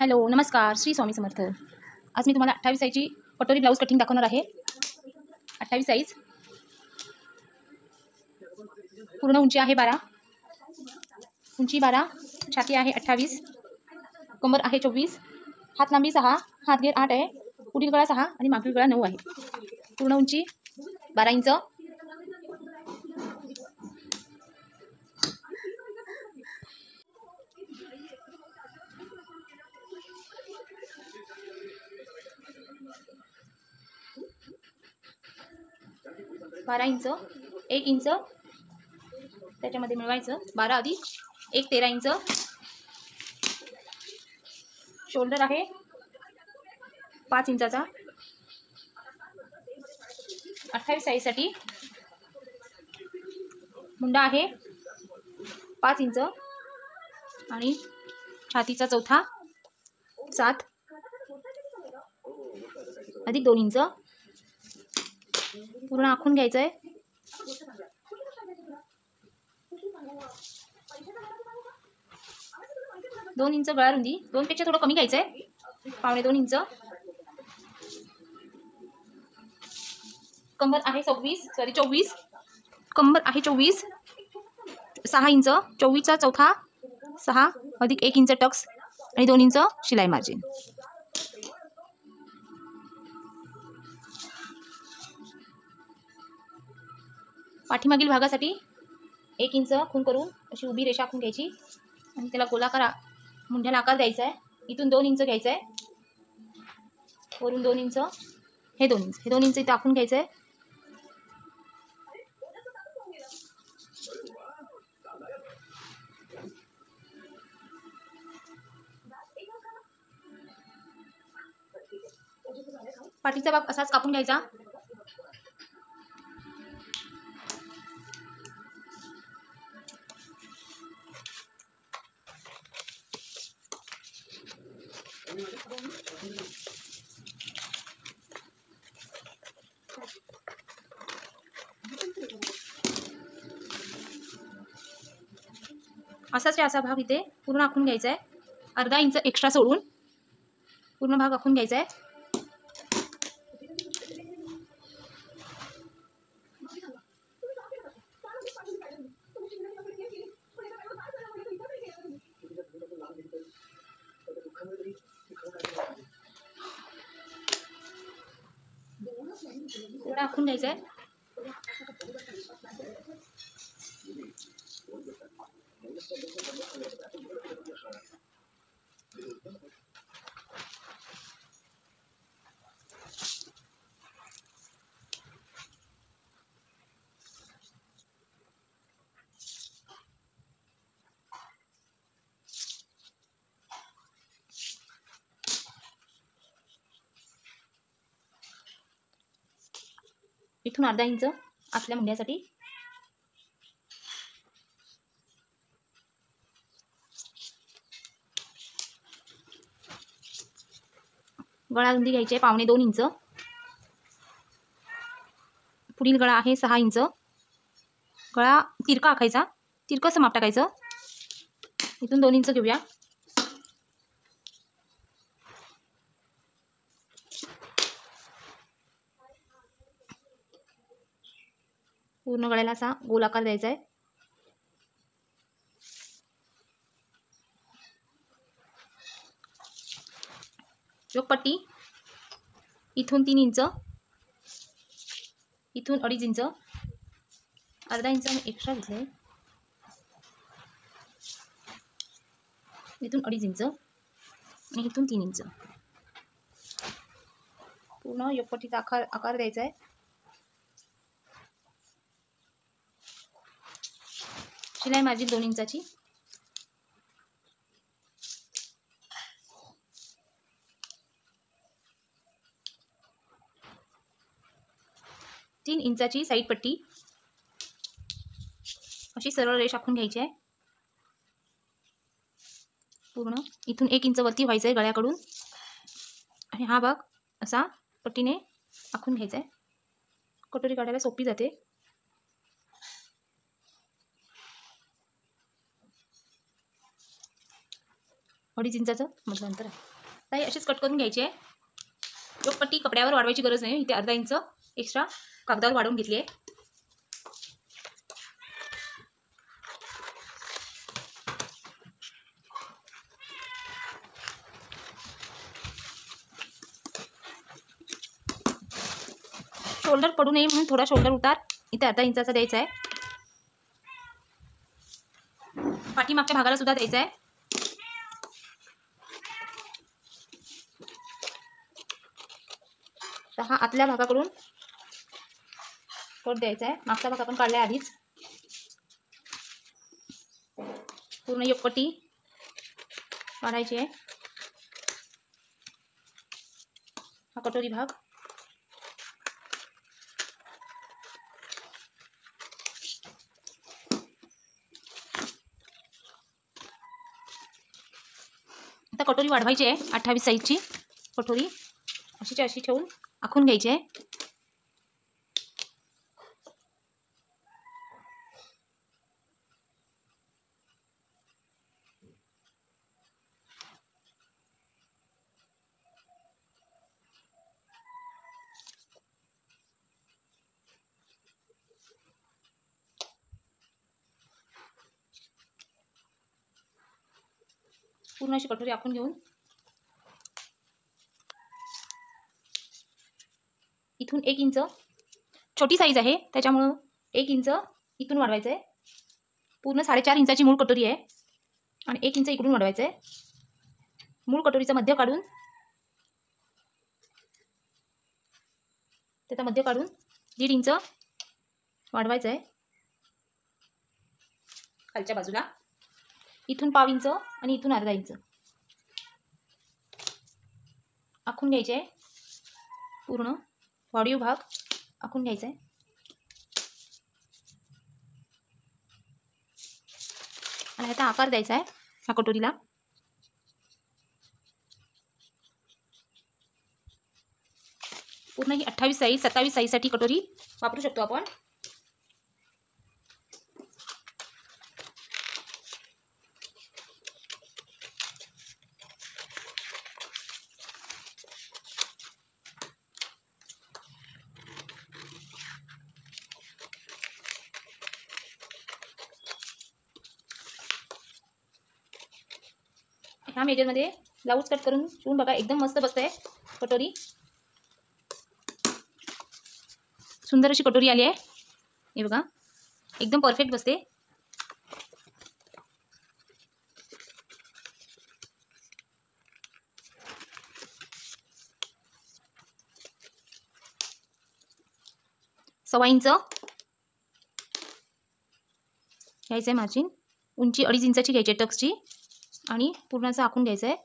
Hello नमस्कार, श्री स्वामी समर्थ। आज मी तुम्हाला 28 साईजची कटोरी ब्लाऊज कटिंग दाखवणार आहे। 28 साईज, पूर्ण उंची आहे 12, उंची 12, छाती आहे 28, कंबर आहे 24, हात लांबी 6, हात घेर 8 आहे, पुढील गळा 6 आणि मागील गळा 9 आहे। पूर्ण उंची 12 इंच। बारा इंच, 1 इंच त्याच्यामध्ये मिळवायचं। 12 अधिक 1 13 इंच। शोल्डर आहे 5 इंचाचा। 28 साईजसाठी मुंडा आहे 5 इंच आणि छातीचा चौथा 7 अधिक 2 इंच। पूर्ण आखून घ्यायचं आहे। दोन इंच गळा रुंदी, 2 पेक्षा थोडं कमी घ्यायचं आहे, 1.25 इंच। कंबर आहे 24, कंबर आहे 24, 6 इंच, 24चा चौथा 6 अधिक 1 इंच टक्स आणि 2 इंच शिलाई मार्जिन। पाठीमागील भागासाठी 1 इंच खूण करून अशी उभी रेषा आखून घ्यायची आणि त्याला गोलाकार मुंढ्याला आकार द्यायचा आहे। इथून 2 इंच घ्यायचं आहे, वरून 2 इंच, हे 2 इंच, हे 2 इंच इथे आखून घ्यायचं आहे। पाठीचा भाग असाच कापून घ्यायचा। असाच असा भाग इथे पूर्ण आखून घ्यायचा आहे। अर्धा इंच एक्स्ट्रा सोडून पूर्ण भाग आखून घ्यायचा आहे। पूर्ण आखून घ्यायचा आहे। इथून अर्धा इंच आतल्या मुंड्यासाठी, गळा रुंदी घ्यायची आहे 1.25 इंच। पुढील गळा आहे 6 इंच। गळा तिरका आखायचा, तिरकं माप टाकायचं। इथून 2 इंच घेऊया। पूर्ण गळ्याला असा गोल आकार द्यायचा आहे। चोकपट्टी इथून 3 इंच, इथून 2.5 इंच, अर्धा इंच मी एक्स्ट्रा घेतले, इथून 2.5 इंच आणि इथून 3 इंच। पूर्ण योगपट्टीचा आकार द्यायचा आहे। शिलाई मार्जिन 2 इंचाची। तीन इंचाची साईड पट्टी अशी सरळ रेष आखून घ्यायची आहे। पूर्ण इथून 1 इंच वरती व्हायचं आहे गळ्याकडून आणि हा भाग असा पट्टीने आखून घ्यायचा आहे। कटोरी काढायला सोपी जाते। 2.5 इंचाचं मधलं अंतर आहे. आता हे असेच कट करून घ्यायचे आहे. योगपट्टी कपड्यावर वाढवायची गरज नाही. इथे अर्धा इंच एक्स्ट्रा कागदावर वाढवून घेतली आहे. शोल्डर पडू नये म्हणून थोडा शोल्डर उतार इथे अर्धा इंचाचा द्यायचा आहे. पाठीमागच्या भागाला सुद्धा द्यायचा आहे. तर हा आतल्या भागाकडून कट द्यायचा आहे. मागचा भाग आपण काढलाय आधीच. पूर्ण योगपट्टी काढायची आहे. हा कटोरी भाग आता कटोरी वाढवायची आहे. 28 साईजची कटोरी अशीच्या अशी ठेवून आखून घ्यायची आहे. पूर्ण अशी कटोरी आखून घेऊन इथून 1 इंच, छोटी साईज आहे त्याच्यामुळं 1 इंच इथून वाढवायचं आहे. पूर्ण 4.5 इंचाची मूळ कटोरी आहे आणि 1 इंच इकडून वाढवायचं आहे. मूळ कटोरीचं मध्य काढून त्याचा मध्य काढून 1.5 इंच वाढवायचं आहे खालच्या बाजूला. इथून पाव इंच आणि इथून अर्धा इंच आखून घ्यायचे आहे. पूर्ण वाढीव भाग आखून घ्यायचा आहे. आणि आता आकार द्यायचा आहे ह्या कटोरीला. पूर्ण ही 28 साईज 27 साईजसाठी कटोरी वापरू शकतो आपण. ह्या मेजरमध्ये ब्लाऊज कट करून शिवून बघा. एकदम मस्त बसते कटोरी. सुंदर अशी कटोरी आली आहे. हे बघा एकदम परफेक्ट बसते. सव्वा इंच घ्यायचं आहे मार्जिन. उंची 2.5 इंचाची घ्यायची आहे टक्सची आणि पूर्ण असं आखून घ्यायचं आहे.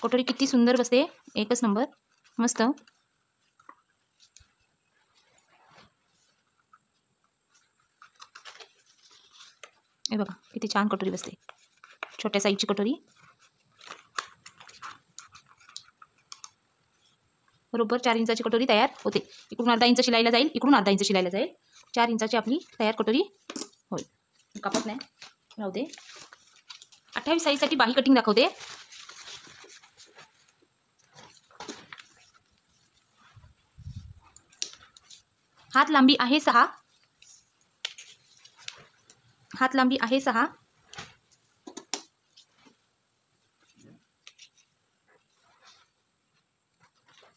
कटोरी किती सुंदर बसते. एकच नंबर मस्त. हे बघा किती छान कटोरी बसते. छोट्या साईजची कटोरी. बरोबर 4 इंचाची कटोरी तयार होते. इकडून अर्धा इंच शिलाईला जाईल, इकडून अर्धा इंच शिलाईला जाईल. 4 इंचाची आपली तयार कटोरी होईल. कापत नाही राहू दे. 28 साईजसाठी बाही कटिंग दाखवते. हात लांबी आहे 6. हात लांबी आहे 6.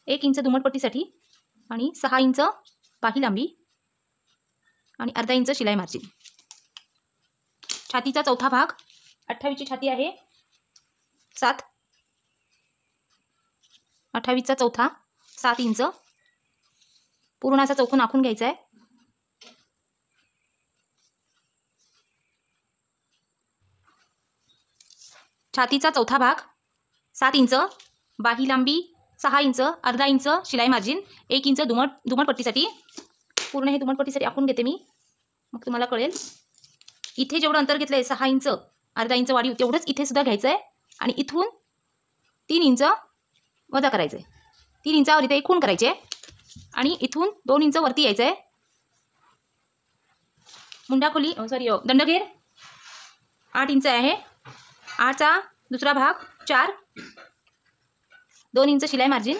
एक इंच दुमटपट्टीसाठी आणि 6 इंच बाही लांबी आणि अर्धा इंच शिलाई मार्जिन. छातीचा चौथा भाग 28ची छाती आहे 7. 28चा चौथा 7 इंच. पूर्ण असा चौकोन आखून घ्यायचा आहे. छातीचा चौथा भाग 7 इंच, बाही लांबी 6 इंच, अर्धा इंच शिलाई मार्जिन, 1 इंच दुमटपट्टीसाठी. पूर्ण हे दुमटपट्टीसाठी आखून घेते मी, मग तुम्हाला कळेल. इथे जेवढं अंतर घेतलं आहे 6 इंच, अर्धा इंच वाढीव तेवढंच इथे सुद्धा घ्यायचं आहे. आणि इथून 3 इंच वजा करायचं आहे. 3 इंचावर इथे एक खूण करायची आहे आणि इथून 2 इंच वरती यायचं आहे. मुंडा खोली दंडघेर 8 इंच आहे. 8चा दुसरा भाग 4, 2 इंच शिलाई मार्जिन.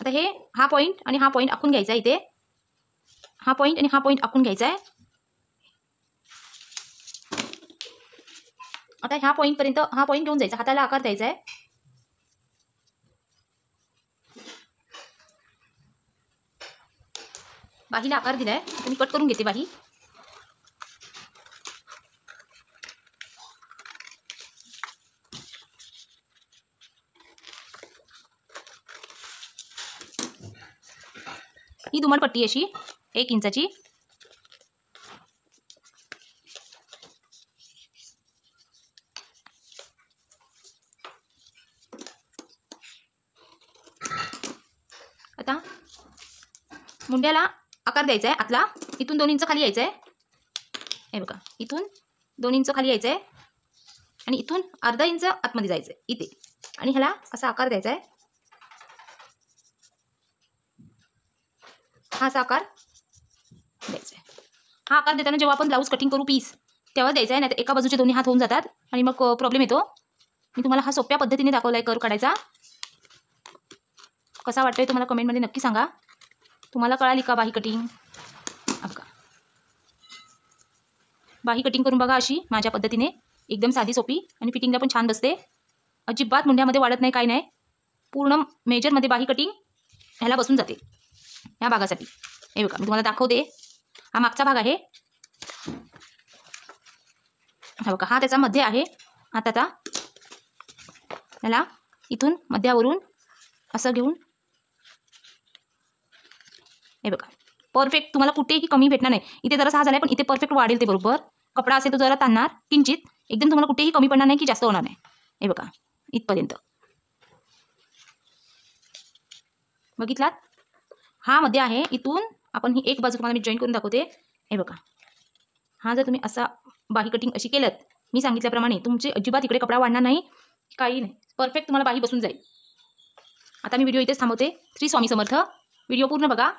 आता हा पॉईंट आणि हा पॉईंट आखून घ्यायचा आहे. इथे हा पॉईंट आणि हा पॉईंट आखून घ्यायचा आहे. आता ह्या पॉईंटपर्यंत हा पॉईंट घेऊन जायचा, हाताला आकार द्यायचा आहे. बाहीला आकार दिलाय. मी कट करून घेते बाही. ही दुमडपट्टी अशी 1 इंचाची. आता मुंड्याला आकार द्यायचा आहे आतला. इथून 2 इंच खाली यायचं आहे. हे बघा, इथून 2 इंच खाली यायचं आहे आणि इथून अर्धा इंच आतमध्ये जायचं आहे इथे, आणि ह्याला असा आकार द्यायचा आहे. हा असा आकार द्यायचा आहे. हा आकार देताना जेव्हा आपण ब्लाऊज कटिंग करू पीस तेव्हा द्यायचा आहे, नाही तर एका बाजूचे दोन्ही हात होऊन जातात आणि मग प्रॉब्लेम येतो. मी तुम्हाला हा सोप्या पद्धतीने दाखवला आहे कर्व काढायचा. कसा वाटतोय तुम्हाला कमेंटमध्ये नक्की सांगा. तुम्हाला कळाली का बाही कटिंग? बघा, बाही कटिंग करून बघा अशी माझ्या पद्धतीने, एकदम साधी सोपी आणि फिटिंगला पण छान बसते. अजिबात मुंड्यामध्ये वाढत नाही, काय नाही. पूर्ण मेजरमध्ये बाही कटिंग ह्याला बसून जाते ह्या भागासाठी. हे बघा, मी तुम्हाला दाखवते. हा मागचा भाग आहे. हा बघा, हा त्याचा मध्य आहे. आता त्याला इथून मध्यावरून असं घेऊन, हे बघा, परफेक्ट तुम्हाला कुठेही कमी भेटणार नाही. इथे जरा सहा झालाय पण इथे परफेक्ट वाढेल ते बरोबर. कपडा असेल तो जरा ताणणार किंचित, एकदम तुम्हाला कुठेही कमी पडणार नाही की जास्त होणार नाही. हे बघा, इथपर्यंत बघितलात. हा मध्ये आहे. इथून आपण ही एक बाजू तुम्हाला मी जॉईन करून दाखवते. हे बघा, हा जर तुम्ही असा बाही कटिंग अशी केलं, मी सांगितल्याप्रमाणे, तुमचे अजिबात इकडे कपडा वाढणार नाही, काही नाही. परफेक्ट तुम्हाला बाही बसून जाईल. आता मी व्हिडिओ इथेच थांबवते. श्री स्वामी समर्थ. व्हिडिओ पूर्ण बघा.